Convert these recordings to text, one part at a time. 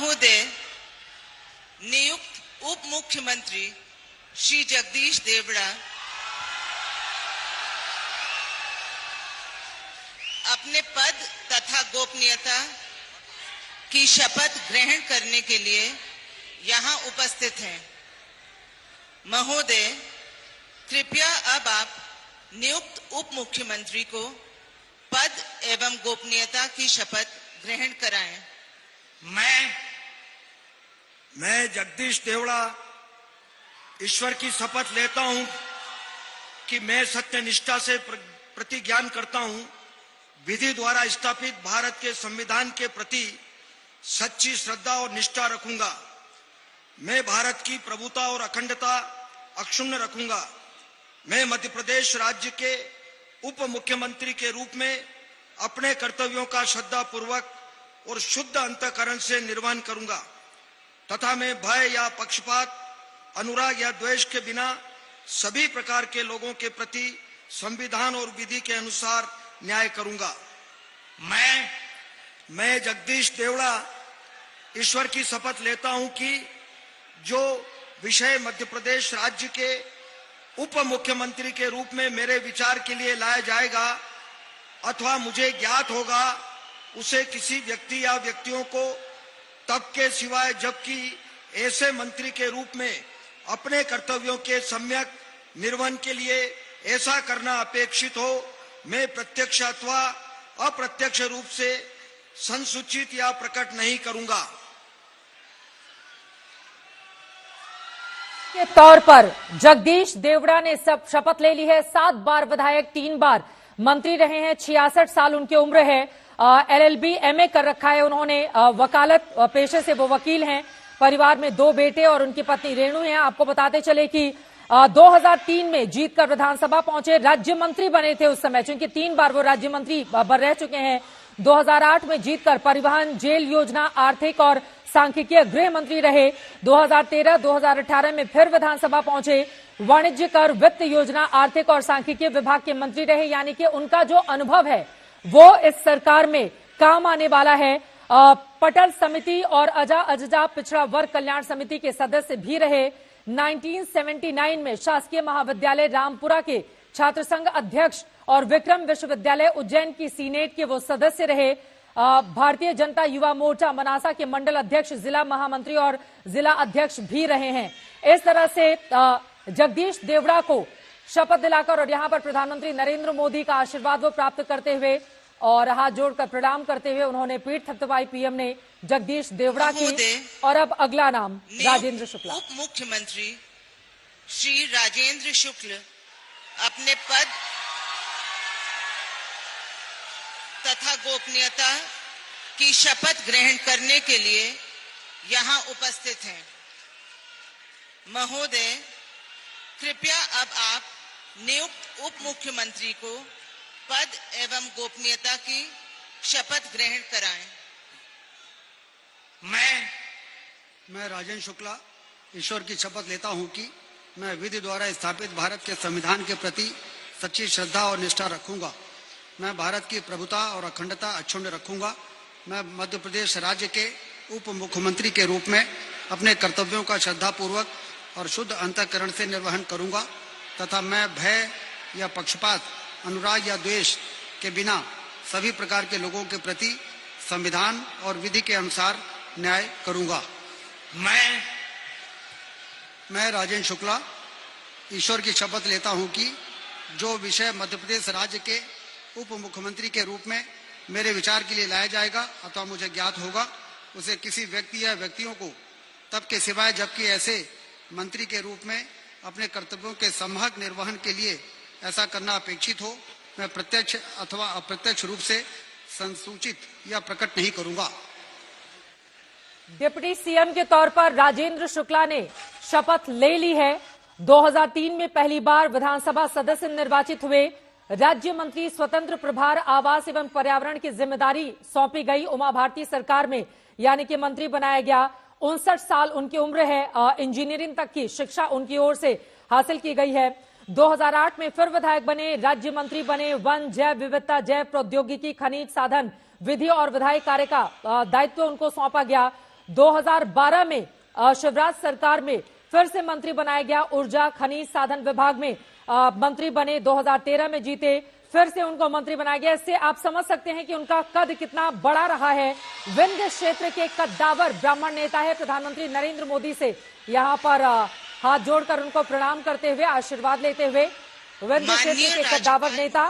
महोदय, नियुक्त उप मुख्यमंत्री श्री जगदीश देवड़ा अपने पद तथा गोपनीयता की शपथ ग्रहण करने के लिए यहाँ उपस्थित हैं। महोदय, कृपया अब आप नियुक्त उप मुख्यमंत्री को पद एवं गोपनीयता की शपथ ग्रहण कराएं। मैं जगदीश देवड़ा ईश्वर की शपथ लेता हूं कि मैं सत्यनिष्ठा से प्रतिज्ञान करता हूं, विधि द्वारा स्थापित भारत के संविधान के प्रति सच्ची श्रद्धा और निष्ठा रखूंगा। मैं भारत की प्रभुता और अखंडता अक्षुण्ण रखूंगा। मैं मध्य प्रदेश राज्य के उप मुख्यमंत्री के रूप में अपने कर्तव्यों का श्रद्धापूर्वक और शुद्ध अंतःकरण से निर्वहन करूंगा तथा मैं भय या पक्षपात, अनुराग या द्वेष के बिना सभी प्रकार के लोगों के प्रति संविधान और विधि के अनुसार न्याय करूंगा। मैं जगदीश देवड़ा ईश्वर की शपथ लेता हूं कि जो विषय मध्य प्रदेश राज्य के उप मुख्यमंत्री के रूप में मेरे विचार के लिए लाया जाएगा अथवा मुझे ज्ञात होगा, उसे किसी व्यक्ति या व्यक्तियों को तब के सिवाय जबकि ऐसे मंत्री के रूप में अपने कर्तव्यों के सम्यक निर्वहन के लिए ऐसा करना अपेक्षित हो, मैं प्रत्यक्ष अथवा अप्रत्यक्ष रूप से संसूचित या प्रकट नहीं करूंगा। के तौर पर जगदीश देवड़ा ने सब शपथ ले ली है। 7 बार विधायक, 3 बार मंत्री रहे हैं। 66 साल उनकी उम्र है। LLB MA कर रखा है उन्होंने। वकालत पेशे से वो वकील हैं। परिवार में 2 बेटे और उनकी पत्नी रेणु हैं। आपको बताते चले कि 2003 में जीतकर विधानसभा पहुंचे, राज्य मंत्री बने थे उस समय, क्योंकि 3 बार वो राज्य मंत्री रह चुके हैं। 2008 में जीतकर परिवहन, जेल योजना, आर्थिक और सांख्यिकीय गृह मंत्री रहे। 2013-2018 में फिर विधानसभा पहुंचे, वाणिज्य कर, वित्त योजना, आर्थिक और सांख्यिकीय विभाग के मंत्री रहे। यानी कि उनका जो अनुभव है वो इस सरकार में काम आने वाला है। पटल समिति और अजजा पिछड़ा वर्ग कल्याण समिति के सदस्य भी रहे। 1979 में शासकीय महाविद्यालय रामपुरा के छात्र संघ अध्यक्ष और विक्रम विश्वविद्यालय उज्जैन की सीनेट के वो सदस्य रहे। भारतीय जनता युवा मोर्चा मनासा के मंडल अध्यक्ष, जिला महामंत्री और जिला अध्यक्ष भी रहे हैं। इस तरह से जगदीश देवड़ा को शपथ दिलाकर और यहां पर प्रधानमंत्री नरेंद्र मोदी का आशीर्वाद वो प्राप्त करते हुए और हाथ जोड़कर प्रणाम करते हुए उन्होंने पीठ थपथपाई पीएम ने जगदीश देवड़ा की। और अब अगला नाम राजेंद्र शुक्ला। उप मुख्यमंत्री श्री राजेंद्र शुक्ल अपने पद तथा गोपनीयता की शपथ ग्रहण करने के लिए यहाँ उपस्थित हैं। महोदय, कृपया अब आप नियुक्त उप मुख्यमंत्री को पद एवं गोपनीयता की शपथ ग्रहण कराएं। मैं राजेंद्र शुक्ला ईश्वर की शपथ लेता हूं कि मैं विधि द्वारा स्थापित भारत के संविधान के प्रति सच्ची श्रद्धा और निष्ठा रखूंगा। मैं भारत की प्रभुता और अखंडता अक्षुण्ण रखूंगा। मैं मध्य प्रदेश राज्य के उप मुख्यमंत्री के रूप में अपने कर्तव्यों का श्रद्धापूर्वक और शुद्ध अंतःकरण से निर्वहन करूंगा तथा मैं भय या पक्षपात, अनुराग या द्वेष के बिना सभी प्रकार के लोगों के प्रति संविधान और विधि के अनुसार न्याय करूंगा। मैं राजेंद्र शुक्ला ईश्वर की शपथ लेता हूं कि जो विषय मध्य प्रदेश राज्य के उप मुख्यमंत्री के रूप में मेरे विचार के लिए लाया जाएगा अथवा मुझे ज्ञात होगा, उसे किसी व्यक्ति या व्यक्तियों को तब के सिवाय जबकि ऐसे मंत्री के रूप में अपने कर्तव्यों के सम्यक निर्वहन के लिए ऐसा करना अपेक्षित हो, मैं प्रत्यक्ष अथवा अप्रत्यक्ष रूप से संसूचित या प्रकट नहीं करूंगा। डिप्टी सीएम के तौर पर राजेंद्र शुक्ला ने शपथ ले ली है। 2003 में पहली बार विधानसभा सदस्य निर्वाचित हुए। राज्य मंत्री, स्वतंत्र प्रभार, आवास एवं पर्यावरण की जिम्मेदारी सौंपी गई उमा भारती सरकार में, यानी कि मंत्री बनाया गया। 59 साल उनकी उम्र है। इंजीनियरिंग तक की शिक्षा उनकी ओर से हासिल की गई है। 2008 में फिर विधायक बने, राज्य मंत्री बने। वन, जैव विविधता, जैव प्रौद्योगिकी, खनिज साधन, विधि और विधायी कार्य का दायित्व उनको सौंपा गया। 2012 में शिवराज सरकार में फिर से मंत्री बनाया गया। ऊर्जा खनिज साधन विभाग में मंत्री बने, 2013 में जीते, फिर से उनको मंत्री बनाया गया। इससे आप समझ सकते हैं कि उनका कद कितना बड़ा रहा है। विंध्य क्षेत्र के कद्दावर ब्राह्मण नेता है। प्रधानमंत्री नरेंद्र मोदी से यहां पर हाथ जोड़कर उनको प्रणाम करते हुए, आशीर्वाद लेते हुए विंध्य क्षेत्र के कद्दावर नेता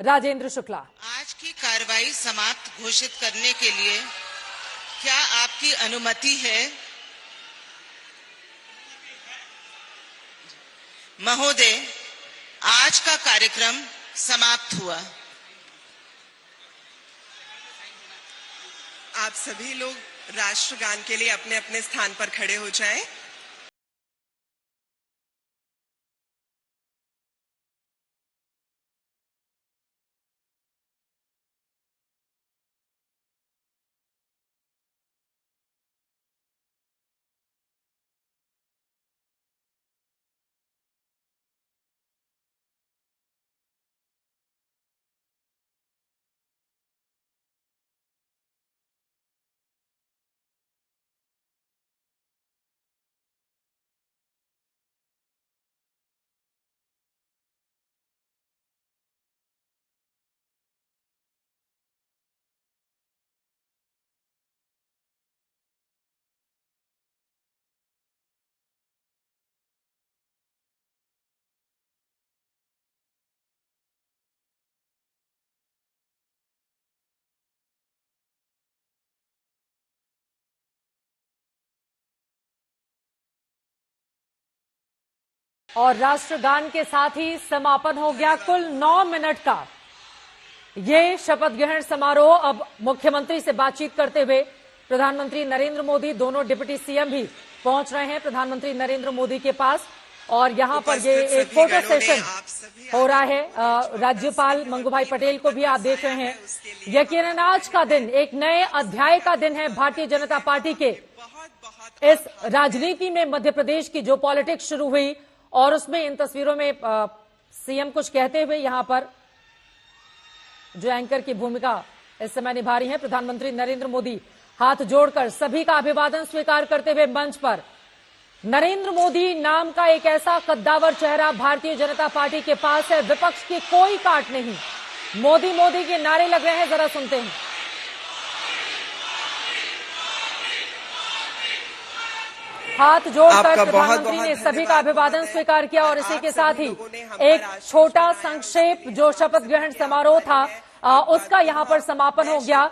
राजेंद्र शुक्ला। आज की कार्रवाई समाप्त घोषित करने के लिए क्या आपकी अनुमति है? महोदय, आज का कार्यक्रम समाप्त हुआ। आप सभी लोग राष्ट्रगान के लिए अपने अपने स्थान पर खड़े हो जाएं। और राष्ट्रगान के साथ ही समापन हो गया कुल 9 मिनट का ये शपथ ग्रहण समारोह। अब मुख्यमंत्री से बातचीत करते हुए प्रधानमंत्री नरेंद्र मोदी, दोनों डिप्टी सीएम भी पहुंच रहे हैं प्रधानमंत्री नरेंद्र मोदी के पास। और यहां पर ये एक फोटो सेशन हो रहा है। राज्यपाल मंगू भाई पटेल को भी आप देख रहे हैं। यकीनन आज का दिन एक नए अध्याय का दिन है भारतीय जनता पार्टी के इस राजनीति में। मध्य प्रदेश की जो पॉलिटिक्स शुरू हुई और उसमें इन तस्वीरों में सीएम कुछ कहते हुए यहां पर जो एंकर की भूमिका इस समय निभा रही हैं प्रधानमंत्री नरेंद्र मोदी, हाथ जोड़कर सभी का अभिवादन स्वीकार करते हुए मंच पर। नरेंद्र मोदी नाम का एक ऐसा कद्दावर चेहरा भारतीय जनता पार्टी के पास है, विपक्ष की कोई काट नहीं। मोदी मोदी के नारे लग रहे हैं, जरा सुनते हैं। हाथ जोड़कर प्रधानमंत्री ने सभी का अभिवादन स्वीकार किया और इसी के साथ ही एक छोटा संक्षेप जो शपथ ग्रहण समारोह था उसका यहां पर समापन हो गया।